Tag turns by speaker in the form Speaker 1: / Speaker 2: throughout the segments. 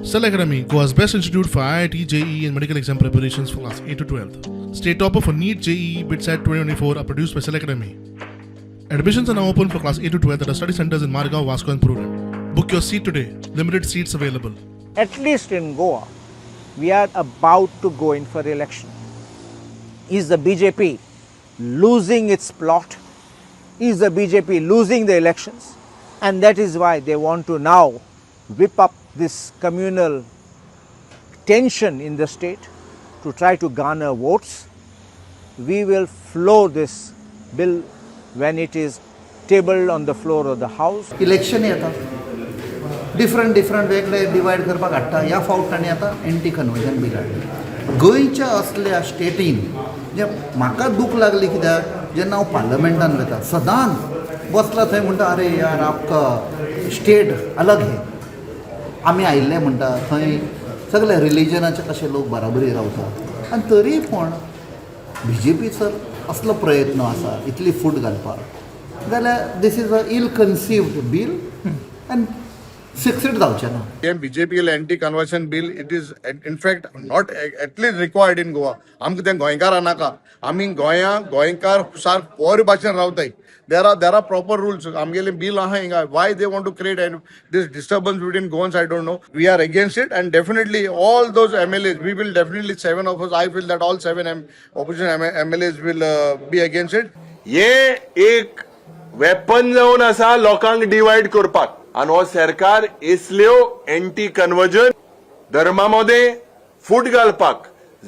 Speaker 1: Cell Academy, Goa's best institute for IIT, JEE and medical exam preparations for class 8 to 12. State topper for NEET, JEE, BITSAT 2024 are produced by Cell Academy. Admissions are now open for class 8 to 12 at our study centers in Margao, Vasco and Pururem. Book your seat today. Limited seats available.
Speaker 2: At least in Goa, we are about to go in for election. Is the BJP losing its plot? Is the BJP losing the elections? And that is why they want to now whip up this communal tension in the state to try to garner votes. We will floor this bill when it is tabled on the floor of the House.
Speaker 3: Election येता different वेगळे divide करपाक हाडटा ह्या फावटांनी आतां anti conversion bill हाडलें गोंयच्या असल्या स्टेटीन जे म्हाका दूख लागली कित्याक जेन्ना हांव पार्लमेंटान वता सदांच बसला थंय म्हणटा अरे यार आपका स्टेट अलग है आमी आयिल्ले म्हणटा थंय सगळे रिलिजनाचे कशे लोक बराबरी रावता आनी तरी पूण BJPचो असलो प्रयत्न आसा इतली फूट घालपाक जाल्यार this is a ill conceived bill आनी सक्सीड जावचें ना.
Speaker 4: BJP anti-conversion bill, it is in fact not at least required in Goa. आमकां तें गोंयकारां नाका. आमी गोंयकार सारक बरे भाशेन रावताय. There are proper rules. आमगेले bill आहा हिंगा. Why they want to create this disturbance between Goans, I don't know. We are against it, and definitely all those MLAs, we will definitely 7 of us. I feel that all 7 opposition MLAs will be against it.
Speaker 5: ये एक weapon जावन आसा लोकांक divide करपाक आनी हो सरकार इसल्यो anti conversion धर्मामध्ये फूट घालपाक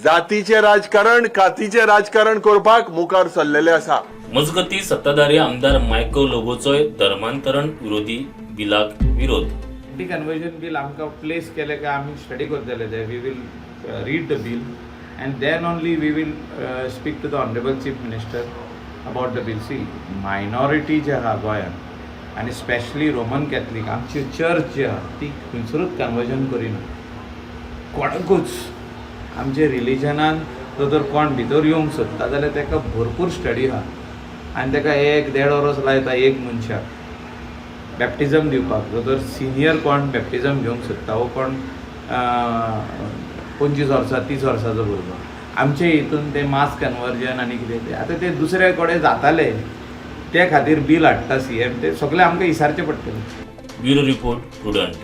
Speaker 5: जातीचे राजकारण कातीचे राजकारण करपाक मुखार सरलेले आसा.
Speaker 6: मजगती सत्ताधारी आमदार मायकल लोबोचोय धर्मांतरण विरोधी बिलाक विरोध.
Speaker 7: एंटी कन्वर्जन बिल आमकां प्लेस केले काय आमी स्टडी करतले ते we will read the bill and then only we will speak to the honorable chief minister about the bill. See, minority जे आहा गोंयान आनी स्पेशली रोमन कॅथलीक आमची चर्च जी आहा ती खंयसरूच कन्वर्जन करिना कोणाकूच आमचे रिलिजनान जर कोण भितर येवंक सोदता जाल्यार ताका भरपूर स्टडी आहा आनी ताका 1-1.5 वरस लायता एक मनशाक बॅप्टिजम दिवपाक जर सिनियर कोण बॅप्टिजम घेवंक सोदता वो कोण 25 वर्सां 30 वर्साचो भुरगो आमचे हितून ते मास कन्वर्जन आनी कितें तें आतां ते दुसरे कडेन जाताले त्या खातीर बील हाडटा CM ते सगळे आमकां विचारचें पडटलें.
Speaker 6: Bureau report prudent.